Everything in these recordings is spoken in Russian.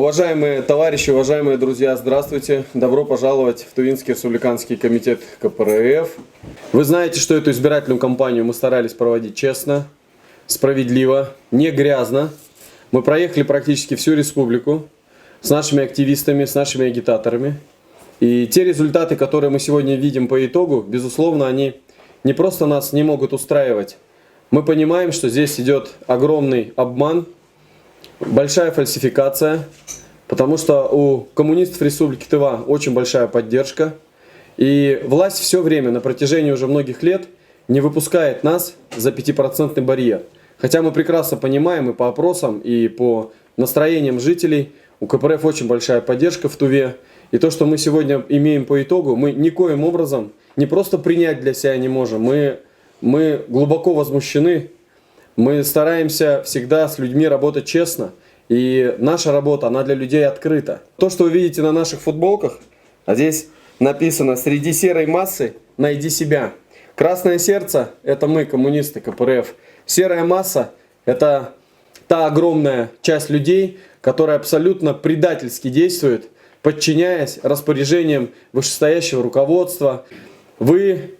Уважаемые товарищи, уважаемые друзья, здравствуйте. Добро пожаловать в Тувинский республиканский комитет КПРФ. Вы знаете, что эту избирательную кампанию мы старались проводить честно, справедливо, не грязно. Мы проехали практически всю республику с нашими активистами, с нашими агитаторами. И те результаты, которые мы сегодня видим по итогу, безусловно, они не просто нас не могут устраивать. Мы понимаем, что здесь идет огромный обман, большая фальсификация, потому что у коммунистов Республики Тыва очень большая поддержка. И власть все время, на протяжении уже многих лет, не выпускает нас за 5% барьер. Хотя мы прекрасно понимаем и по опросам, и по настроениям жителей, у КПРФ очень большая поддержка в Туве. И то, что мы сегодня имеем по итогу, мы никоим образом не просто принять для себя не можем. Мы глубоко возмущены. Мы стараемся всегда с людьми работать честно. И наша работа, она для людей открыта. То, что вы видите на наших футболках, а здесь написано: «Среди серой массы найди себя». Красное сердце – это мы, коммунисты КПРФ. Серая масса – это та огромная часть людей, которая абсолютно предательски действует, подчиняясь распоряжениям вышестоящего руководства. Вы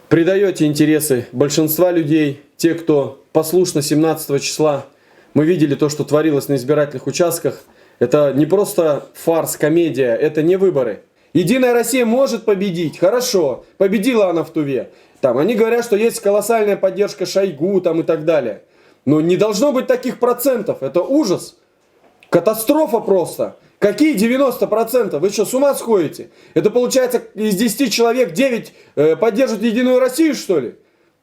предаете интересы большинства людей, те, кто послушно 17 числа. Мы видели то, что творилось на избирательных участках. Это не просто фарс, комедия, это не выборы. Единая Россия может победить, хорошо, победила она в Туве. Там, они говорят, что есть колоссальная поддержка Шойгу там, и так далее. Но не должно быть таких процентов, это ужас, катастрофа просто. Какие 90%? Вы что, с ума сходите? Это получается, из 10 человек 9 поддерживают Единую Россию, что ли?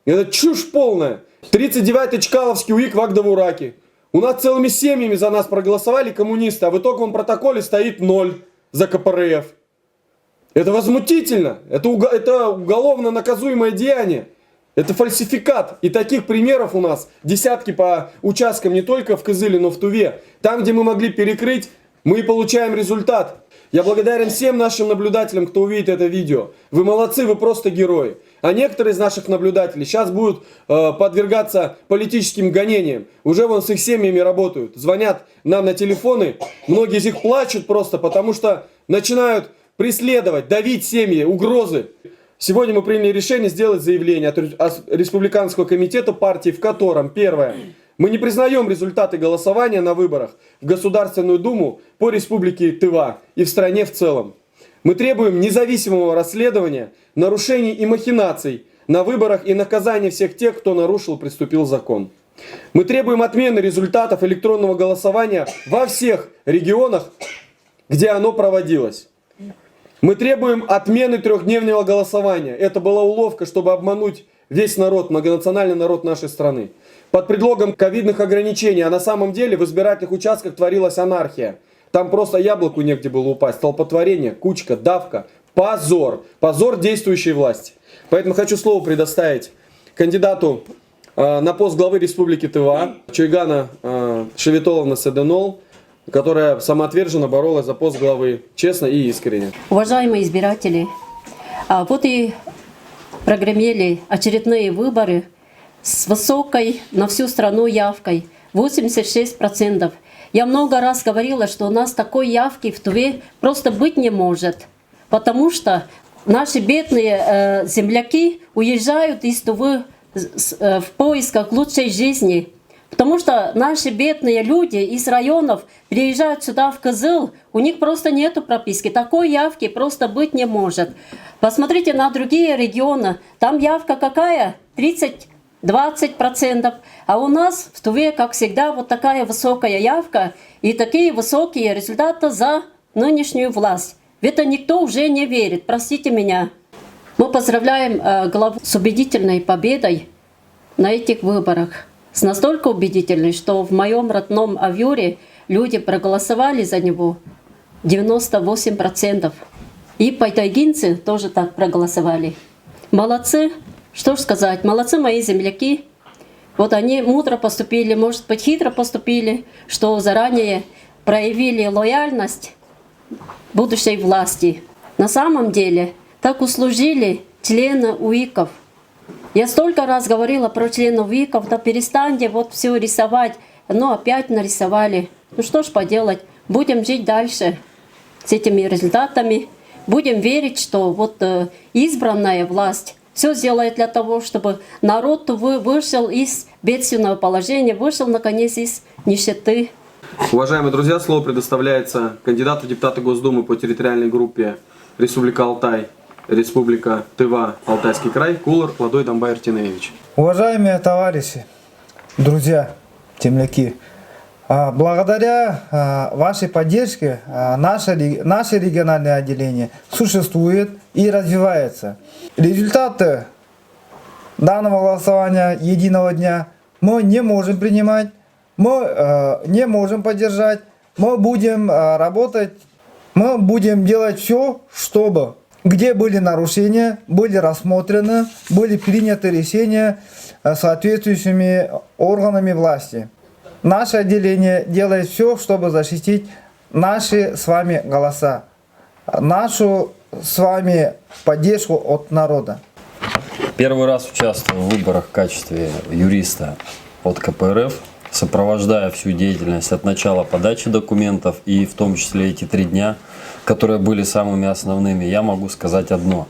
Это чушь полная. 39-й Чкаловский УИК в Агдавураке. У нас целыми семьями за нас проголосовали коммунисты, а в итоговом протоколе стоит 0 за КПРФ. Это возмутительно. Это уголовно наказуемое деяние. Это фальсификат. И таких примеров у нас десятки по участкам не только в Кызыле, но в Туве. Там, где мы могли перекрыть, мы получаем результат. Я благодарен всем нашим наблюдателям, кто увидит это видео. Вы молодцы, вы просто герои. А некоторые из наших наблюдателей сейчас будут подвергаться политическим гонениям. Уже вон с их семьями работают. Звонят нам на телефоны. Многие из них плачут просто, потому что начинают преследовать, давить семьи, угрозы. Сегодня мы приняли решение сделать заявление от Республиканского комитета партии, в котором, первое, мы не признаем результаты голосования на выборах в Государственную Думу по Республике Тыва и в стране в целом. Мы требуем независимого расследования нарушений и махинаций на выборах и наказания всех тех, кто нарушил и приступил закон. Мы требуем отмены результатов электронного голосования во всех регионах, где оно проводилось. Мы требуем отмены трехдневного голосования. Это была уловка, чтобы обмануть весь народ, многонациональный народ нашей страны. Под предлогом ковидных ограничений, а на самом деле в избирательных участках творилась анархия. Там просто яблоку негде было упасть. Столпотворение, кучка, давка. Позор. Позор действующей власти. Поэтому хочу слово предоставить кандидату на пост главы Республики Тыва Чойгана Шеветоловна Седенол, которая самоотверженно боролась за пост главы честно и искренне. Уважаемые избиратели, вот и прогремели очередные выборы с высокой на всю страну явкой 86%. Я много раз говорила, что у нас такой явки в Туве просто быть не может, потому что наши бедные земляки уезжают из Тувы в поисках лучшей жизни. Потому что наши бедные люди из районов приезжают сюда в Кызыл, у них просто нету прописки. Такой явки просто быть не может. Посмотрите на другие регионы. Там явка какая? 30-20%. А у нас в Туве, как всегда, вот такая высокая явка и такие высокие результаты за нынешнюю власть. В это никто уже не верит, простите меня. Мы поздравляем главу с убедительной победой на этих выборах. С настолько убедительной, что в моем родном Авюре люди проголосовали за него 98%. И пайтайгинцы тоже так проголосовали. Молодцы, что ж сказать, молодцы мои земляки. Вот они мудро поступили, может быть хитро поступили, что заранее проявили лояльность будущей власти. На самом деле так услужили члены УИКов. Я столько раз говорила про членов УИКов, да перестаньте вот все рисовать. Но опять нарисовали. Ну что ж поделать, будем жить дальше с этими результатами. Будем верить, что вот избранная власть все сделает для того, чтобы народ вышел из бедственного положения, вышел наконец из нищеты. Уважаемые друзья, слово предоставляется кандидату в депутаты Госдумы по территориальной группе Республика Алтай, Республика Тыва, Алтайский край, Кулар Владой Дамбай Артинеевич. Уважаемые товарищи, друзья, земляки, благодаря вашей поддержке наше региональное отделение существует и развивается. Результаты данного голосования единого дня мы не можем принимать, мы не можем поддержать, мы будем работать, мы будем делать все, чтобы где были нарушения, были рассмотрены, были приняты решения соответствующими органами власти. Наше отделение делает все, чтобы защитить наши с вами голоса, нашу с вами поддержку от народа. Первый раз участвую в выборах в качестве юриста от КПРФ, сопровождая всю деятельность от начала подачи документов и в том числе эти 3 дня, которые были самыми основными, я могу сказать одно.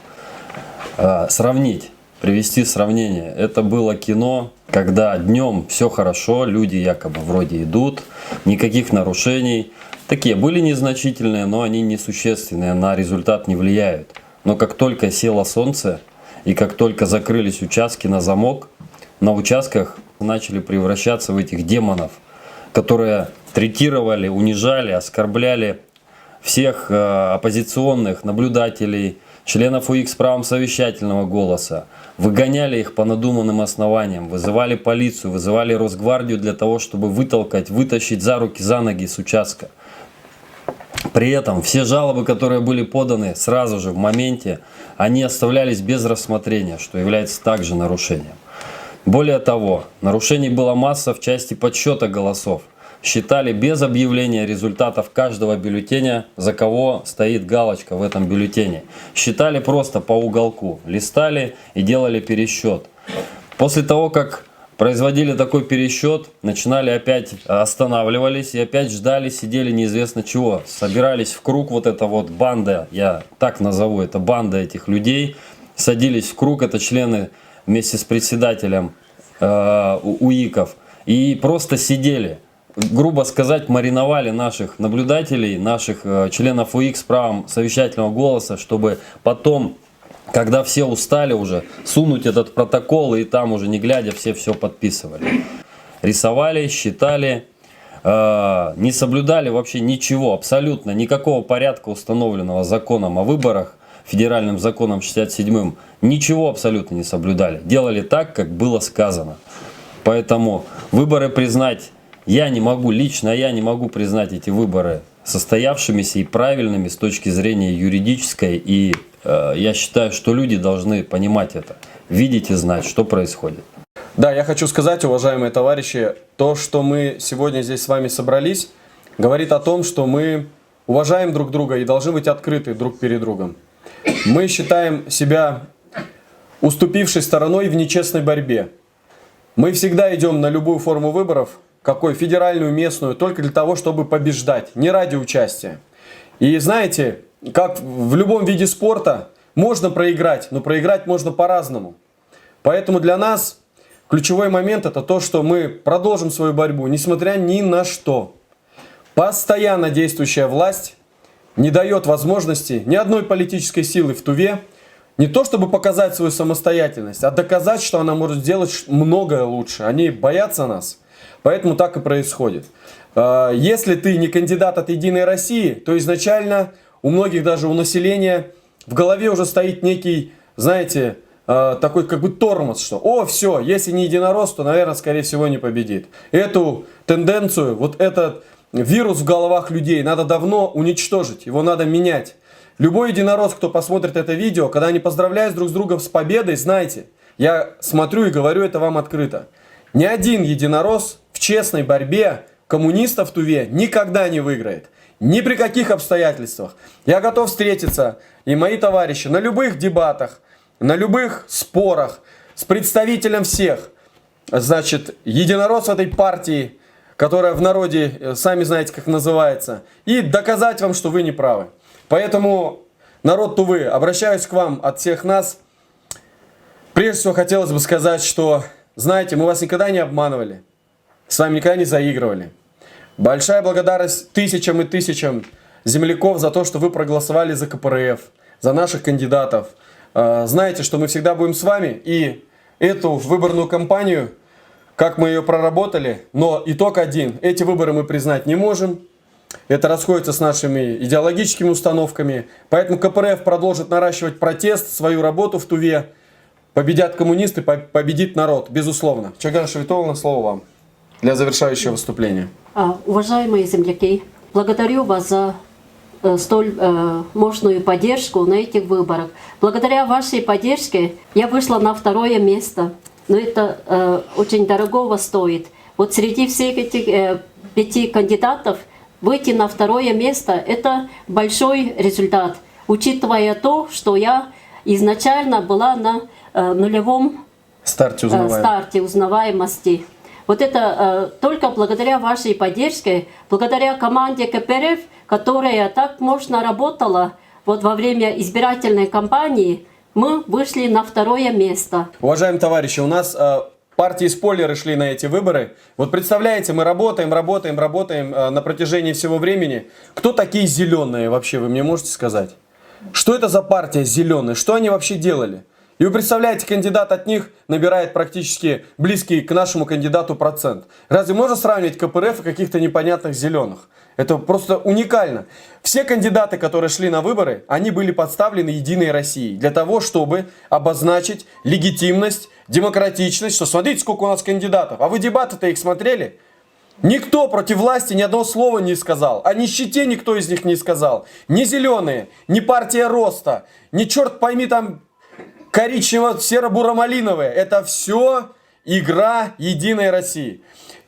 Сравнить, привести сравнение. Это было кино, когда днем все хорошо, люди якобы вроде идут, никаких нарушений. Такие были незначительные, но они несущественные, на результат не влияют. Но как только село солнце и как только закрылись участки на замок, на участках начали превращаться в этих демонов, которые третировали, унижали, оскорбляли всех оппозиционных наблюдателей, членов УИК с правом совещательного голоса, выгоняли их по надуманным основаниям, вызывали полицию, вызывали Росгвардию для того, чтобы вытащить за руки, за ноги с участка. При этом все жалобы, которые были поданы сразу же в моменте, они оставлялись без рассмотрения, что является также нарушением. Более того, нарушений была масса в части подсчета голосов. Считали без объявления результатов каждого бюллетеня, за кого стоит галочка в этом бюллетене. Считали просто по уголку, листали и делали пересчет. После того, как производили такой пересчет, начинали опять, останавливались и опять ждали, сидели неизвестно чего. Собирались в круг, вот эта вот банда, я так назову, это банда этих людей, садились в круг, это члены вместе с председателем УИКов, и просто сидели. Грубо сказать, мариновали наших наблюдателей, наших членов УИК с правом совещательного голоса, чтобы потом, когда все устали уже, сунуть этот протокол и там уже не глядя все подписывали. Рисовали, считали, не соблюдали вообще ничего, абсолютно никакого порядка, установленного законом о выборах, федеральным законом 67-м, ничего абсолютно не соблюдали. Делали так, как было сказано. Поэтому выборы признать лично я не могу признать эти выборы состоявшимися и правильными с точки зрения юридической. И я считаю, что люди должны понимать это, видеть и знать, что происходит. Да, я хочу сказать, уважаемые товарищи, то, что мы сегодня здесь с вами собрались, говорит о том, что мы уважаем друг друга и должны быть открыты друг перед другом. Мы считаем себя уступившей стороной в нечестной борьбе. Мы всегда идем на любую форму выборов, какой федеральную, местную, только для того, чтобы побеждать, не ради участия. И знаете, как в любом виде спорта, можно проиграть, но проиграть можно по-разному. Поэтому для нас ключевой момент это то, что мы продолжим свою борьбу, несмотря ни на что. Постоянно действующая власть не дает возможности ни одной политической силы в Туве не то чтобы показать свою самостоятельность, а доказать, что она может сделать многое лучше. Они боятся нас, поэтому так и происходит. Если ты не кандидат от «Единой России», то изначально у многих, даже у населения, в голове уже стоит некий, знаете, такой как бы тормоз, что все, если не единорос, то, наверное, скорее всего не победит. Эту тенденцию, вот этот вирус в головах людей надо давно уничтожить, его надо менять. Любой единорос, кто посмотрит это видео, когда они поздравляют друг с другом с победой, знайте, я смотрю и говорю это вам открыто. Ни один единорос в честной борьбе коммунистов в Туве никогда не выиграет. Ни при каких обстоятельствах. Я готов встретиться, и мои товарищи, на любых дебатах, на любых спорах с представителем всех, значит, единорос этой партии, которая в народе, сами знаете, как называется, и доказать вам, что вы не правы. Поэтому, народ Тувы, обращаюсь к вам от всех нас. Прежде всего, хотелось бы сказать, что, знаете, мы вас никогда не обманывали, с вами никогда не заигрывали. Большая благодарность тысячам и тысячам земляков за то, что вы проголосовали за КПРФ, за наших кандидатов. Знаете, что мы всегда будем с вами, и эту выборную кампанию, как мы ее проработали, но итог один. Эти выборы мы признать не можем. Это расходится с нашими идеологическими установками. Поэтому КПРФ продолжит наращивать протест, свою работу в Туве. Победят коммунисты, победит народ, безусловно. Чаган Шевитовна, слово вам для завершающего выступления. Уважаемые земляки, благодарю вас за столь мощную поддержку на этих выборах. Благодаря вашей поддержке я вышла на 2-е место. Но это очень дорогого стоит. Вот среди всех этих 5 кандидатов выйти на 2-е место – это большой результат, учитывая то, что я изначально была на нулевом Старте узнаваемости. Вот это только благодаря вашей поддержке, благодаря команде КПРФ, которая так мощно работала вот во время избирательной кампании, мы вышли на 2-е место. Уважаемые товарищи, у нас партии-спойлеры шли на эти выборы. Вот представляете, мы работаем на протяжении всего времени. Кто такие зеленые вообще, вы мне можете сказать? Что это за партия зеленые? Что они вообще делали? И вы представляете, кандидат от них набирает практически близкий к нашему кандидату процент. Разве можно сравнивать КПРФ и каких-то непонятных зеленых? Это просто уникально. Все кандидаты, которые шли на выборы, они были подставлены Единой Россией для того, чтобы обозначить легитимность, демократичность. Что смотрите, сколько у нас кандидатов. А вы дебаты-то их смотрели? Никто против власти ни одного слова не сказал. О нищете никто из них не сказал. Ни зеленые, ни партия роста, ни черт пойми там коричнево-серо-буро-малиновые. Это все игра Единой России.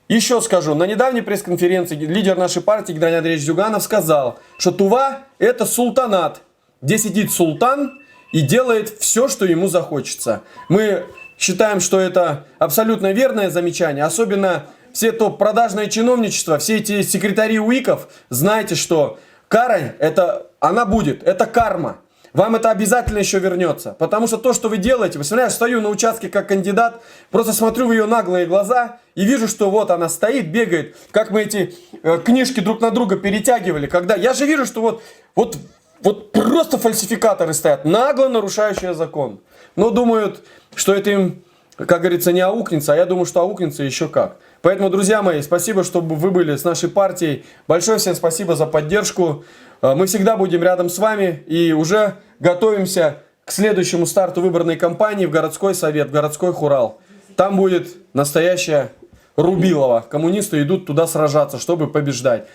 Еще скажу, на недавней пресс-конференции лидер нашей партии Геннадий Андреевич Зюганов сказал, что Тува это султанат, где сидит султан и делает все, что ему захочется. Мы считаем, что это абсолютно верное замечание, особенно все то продажное чиновничество, все эти секретари УИКов, знайте, что кара, она будет, это карма. Вам это обязательно еще вернется. Потому что то, что вы делаете, вы смотрите, я стою на участке как кандидат, просто смотрю в ее наглые глаза и вижу, что вот она стоит, бегает, как мы эти книжки друг на друга перетягивали. Когда я же вижу, что вот просто фальсификаторы стоят, нагло нарушающие закон. Но думают, что это им, как говорится, не аукнется, а я думаю, что аукнется еще как. Поэтому, друзья мои, спасибо, что вы были с нашей партией. Большое всем спасибо за поддержку. Мы всегда будем рядом с вами и уже готовимся к следующему старту выборной кампании в городской совет, в городской хурал. Там будет настоящая Рубилова. Коммунисты идут туда сражаться, чтобы побеждать.